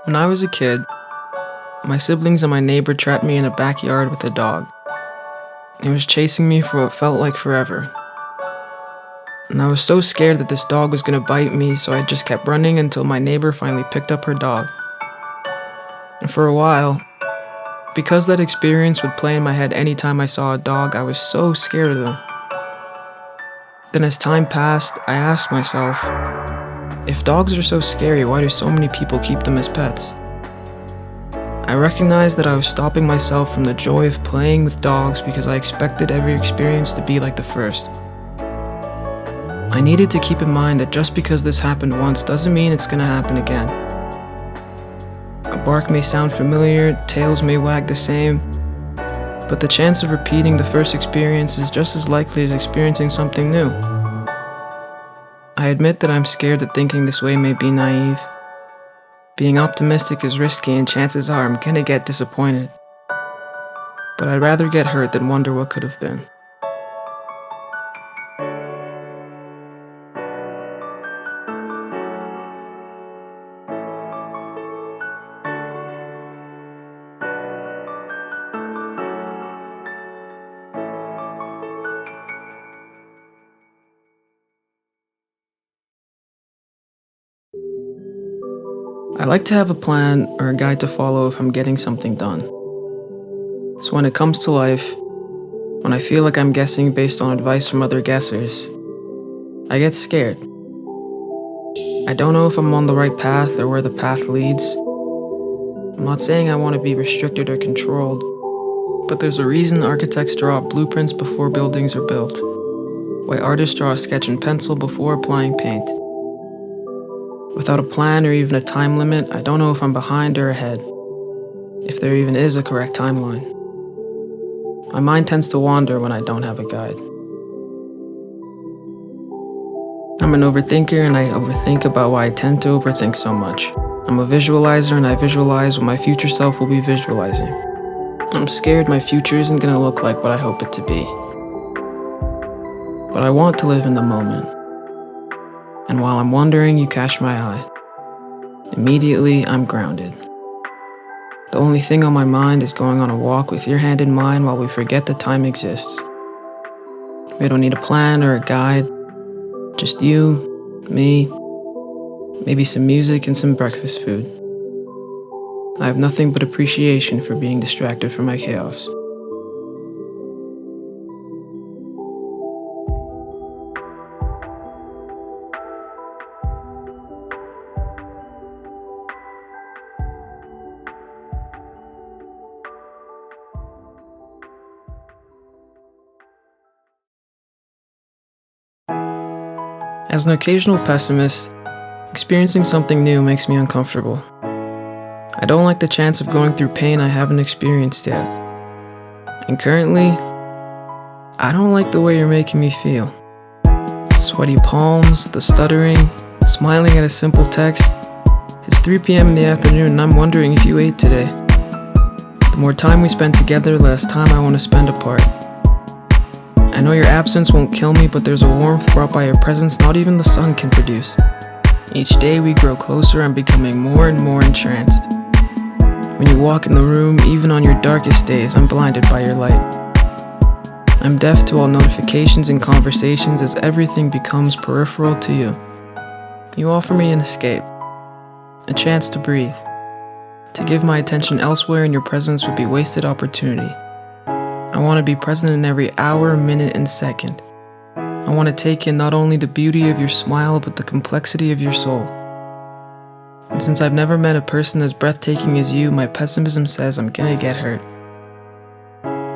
When I was a kid, my siblings and my neighbor trapped me in a backyard with a dog. It was chasing me for what felt like forever. And I was so scared that this dog was going to bite me, so I just kept running until my neighbor finally picked up her dog. And for a while, because that experience would play in my head anytime I saw a dog, I was so scared of them. Then as time passed, I asked myself, if dogs are so scary, why do so many people keep them as pets? I recognized that I was stopping myself from the joy of playing with dogs because I expected every experience to be like the first. I needed to keep in mind that just because this happened once doesn't mean it's going to happen again. A bark may sound familiar, tails may wag the same, but the chance of repeating the first experience is just as likely as experiencing something new. I admit that I'm scared that thinking this way may be naive. Being optimistic is risky and chances are I'm gonna get disappointed. But I'd rather get hurt than wonder what could have been. I like to have a plan or a guide to follow if I'm getting something done. So when it comes to life, when I feel like I'm guessing based on advice from other guessers, I get scared. I don't know if I'm on the right path or where the path leads. I'm not saying I want to be restricted or controlled, but there's a reason architects draw up blueprints before buildings are built, why artists draw a sketch in pencil before applying paint. Without a plan or even a time limit, I don't know if I'm behind or ahead, if there even is a correct timeline. My mind tends to wander when I don't have a guide. I'm an overthinker and I overthink about why I tend to overthink so much. I'm a visualizer and I visualize what my future self will be visualizing. I'm scared my future isn't going to look like what I hope it to be. But I want to live in the moment. And while I'm wondering, you catch my eye. Immediately, I'm grounded. The only thing on my mind is going on a walk with your hand in mine while we forget that time exists. We don't need a plan or a guide. Just you, me, maybe some music and some breakfast food. I have nothing but appreciation for being distracted from my chaos. As an occasional pessimist, experiencing something new makes me uncomfortable. I don't like the chance of going through pain I haven't experienced yet. And currently, I don't like the way you're making me feel. Sweaty palms, the stuttering, smiling at a simple text. It's 3 p.m. in the afternoon and I'm wondering if you ate today. The more time we spend together, the less time I want to spend apart. I know your absence won't kill me, but there's a warmth brought by your presence not even the sun can produce. Each day we grow closer, I'm becoming more and more entranced. When you walk in the room, even on your darkest days, I'm blinded by your light. I'm deaf to all notifications and conversations as everything becomes peripheral to you. You offer me an escape, a chance to breathe. To give my attention elsewhere in your presence would be wasted opportunity. I want to be present in every hour, minute, and second. I want to take in not only the beauty of your smile, but the complexity of your soul. And since I've never met a person as breathtaking as you, my pessimism says I'm gonna get hurt.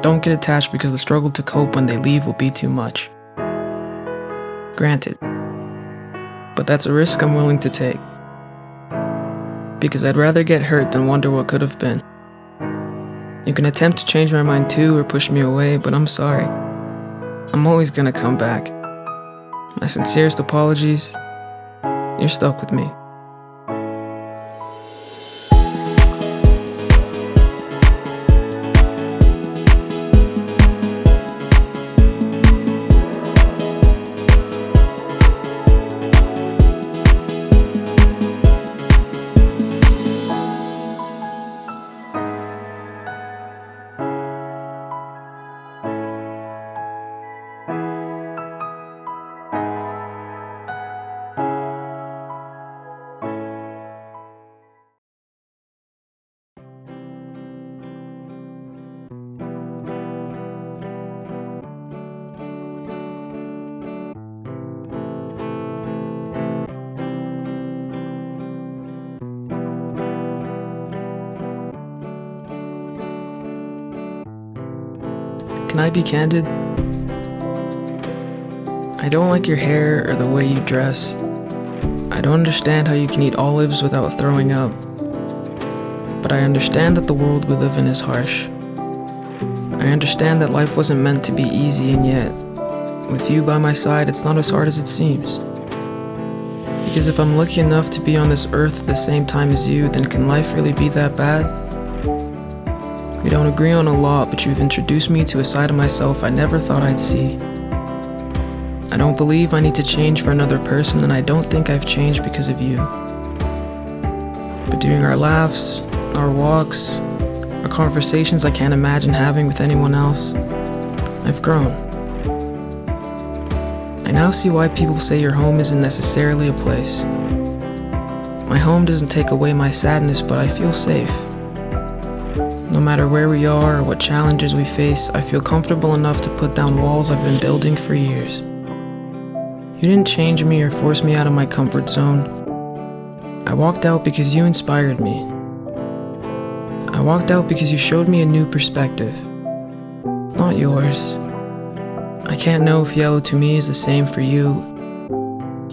Don't get attached because the struggle to cope when they leave will be too much. Granted. But that's a risk I'm willing to take. Because I'd rather get hurt than wonder what could have been. You can attempt to change my mind too or push me away, but I'm sorry. I'm always gonna come back. My sincerest apologies. You're stuck with me. Can I be candid? I don't like your hair or the way you dress. I don't understand how you can eat olives without throwing up. But I understand that the world we live in is harsh. I understand that life wasn't meant to be easy, and yet, with you by my side, it's not as hard as it seems. Because if I'm lucky enough to be on this earth at the same time as you, then can life really be that bad? We don't agree on a lot, but you've introduced me to a side of myself I never thought I'd see. I don't believe I need to change for another person, and I don't think I've changed because of you. But during our laughs, our walks, our conversations I can't imagine having with anyone else, I've grown. I now see why people say your home isn't necessarily a place. My home doesn't take away my sadness, but I feel safe. No matter where we are or what challenges we face, I feel comfortable enough to put down walls I've been building for years. You didn't change me or force me out of my comfort zone. I walked out because you inspired me. I walked out because you showed me a new perspective, not yours. I can't know if yellow to me is the same for you.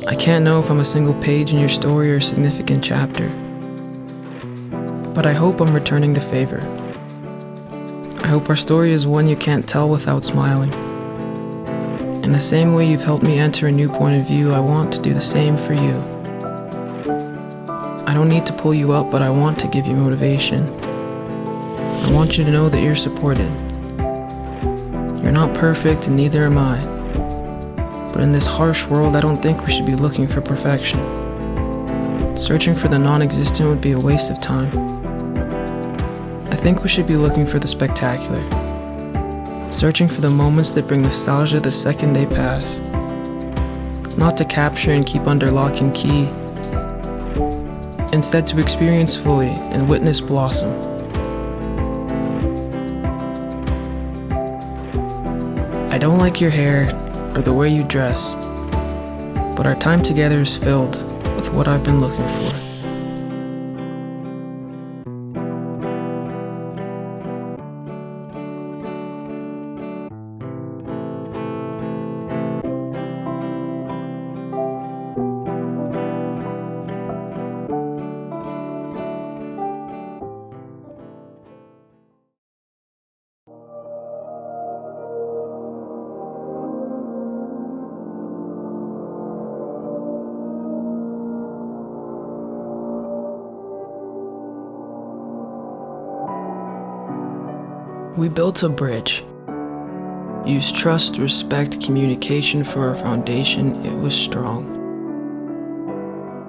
I can't know if I'm a single page in your story or a significant chapter. But I hope I'm returning the favor. I hope our story is one you can't tell without smiling. In the same way you've helped me enter a new point of view, I want to do the same for you. I don't need to pull you up, but I want to give you motivation. I want you to know that you're supported. You're not perfect, and neither am I. But in this harsh world, I don't think we should be looking for perfection. Searching for the non-existent would be a waste of time. I think we should be looking for the spectacular. Searching for the moments that bring nostalgia the second they pass. Not to capture and keep under lock and key. Instead to experience fully and witness blossom. I don't like your hair or the way you dress, but our time together is filled with what I've been looking for. We built a bridge. Used trust, respect, communication for our foundation. It was strong.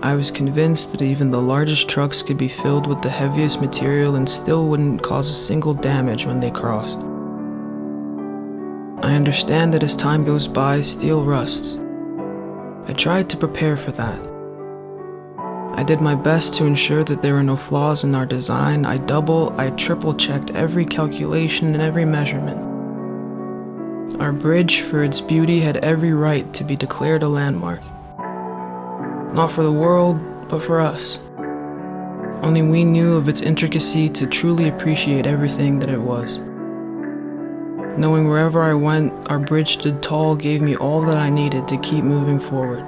I was convinced that even the largest trucks could be filled with the heaviest material and still wouldn't cause a single damage when they crossed. I understand that as time goes by, steel rusts. I tried to prepare for that. I did my best to ensure that there were no flaws in our design. I triple checked every calculation and every measurement. Our bridge, for its beauty, had every right to be declared a landmark. Not for the world, but for us. Only we knew of its intricacy to truly appreciate everything that it was. Knowing wherever I went, our bridge stood tall gave me all that I needed to keep moving forward.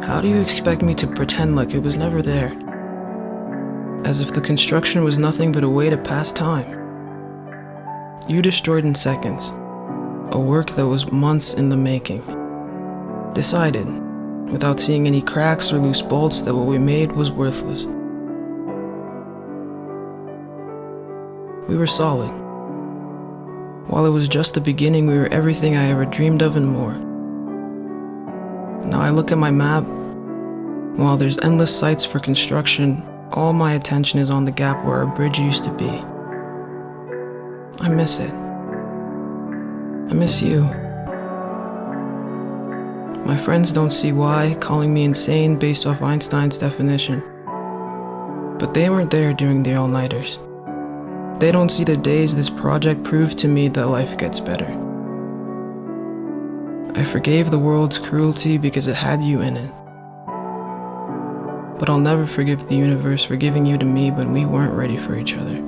How do you expect me to pretend like it was never there? As if the construction was nothing but a way to pass time. You destroyed in seconds, a work that was months in the making. Decided, without seeing any cracks or loose bolts, that what we made was worthless. We were solid. While it was just the beginning, we were everything I ever dreamed of and more. Now I look at my map. While there's endless sites for construction, all my attention is on the gap where our bridge used to be. I miss it. I miss you. My friends don't see why, calling me insane based off Einstein's definition. But they weren't there during the all-nighters. They don't see the days this project proved to me that life gets better. I forgave the world's cruelty because it had you in it. But I'll never forgive the universe for giving you to me when we weren't ready for each other.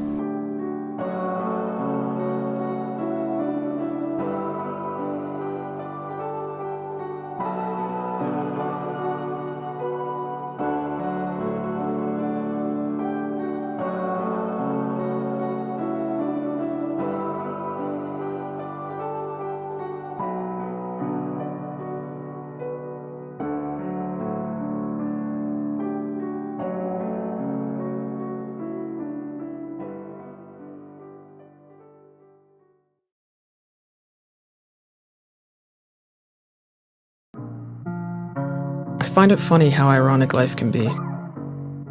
find it funny how ironic life can be.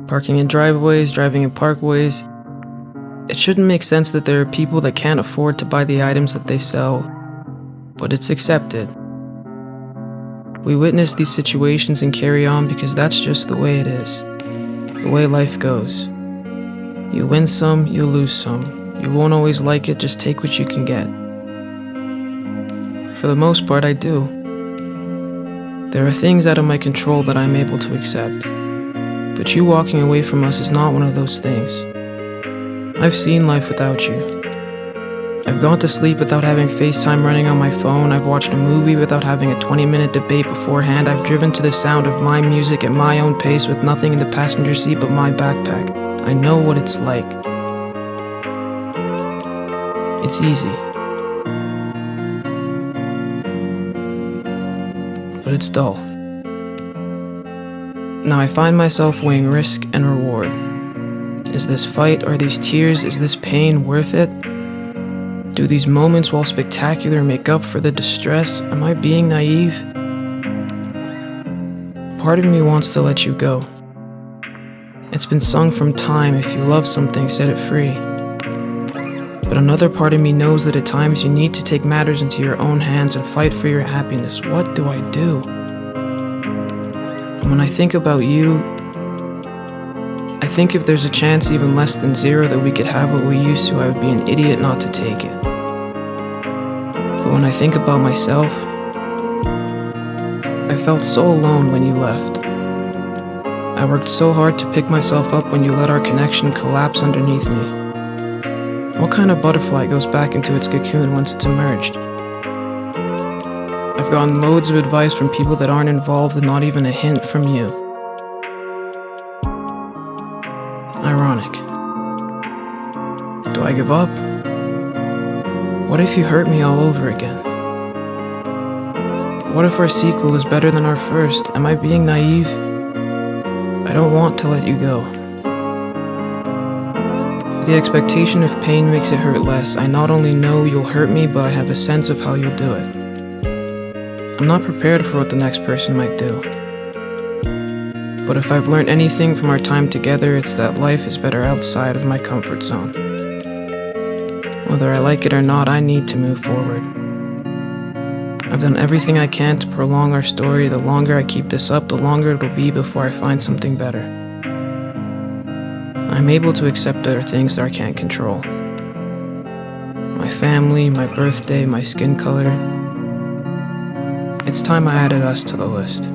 Parking in driveways, driving in parkways. It shouldn't make sense that there are people that can't afford to buy the items that they sell, but it's accepted. We witness these situations and carry on because that's just the way it is. The way life goes. You win some, you lose some. You won't always like it, just take what you can get. For the most part, I do. There are things out of my control that I'm able to accept. But you walking away from us is not one of those things. I've seen life without you. I've gone to sleep without having FaceTime running on my phone. I've watched a movie without having a 20-minute debate beforehand. I've driven to the sound of my music at my own pace with nothing in the passenger seat but my backpack. I know what it's like. It's easy. But it's dull. Now I find myself weighing risk and reward. Is this fight, are these tears, is this pain worth it? Do these moments, while spectacular, make up for the distress? Am I being naive? Part of me wants to let you go. It's been sung from time, if you love something, set it free. But another part of me knows that at times you need to take matters into your own hands and fight for your happiness. What do I do? And when I think about you, I think if there's a chance even less than zero that we could have what we used to, I would be an idiot not to take it. But when I think about myself, I felt so alone when you left. I worked so hard to pick myself up when you let our connection collapse underneath me. What kind of butterfly goes back into its cocoon once it's emerged? I've gotten loads of advice from people that aren't involved and not even a hint from you. Ironic. Do I give up? What if you hurt me all over again? What if our sequel is better than our first? Am I being naive? I don't want to let you go. The expectation of pain makes it hurt less. I not only know you'll hurt me, but I have a sense of how you'll do it. I'm not prepared for what the next person might do. But if I've learned anything from our time together, it's that life is better outside of my comfort zone. Whether I like it or not, I need to move forward. I've done everything I can to prolong our story. The longer I keep this up, the longer it'll be before I find something better. I'm able to accept there are things that I can't control. My family, my birthday, my skin color. It's time I added us to the list.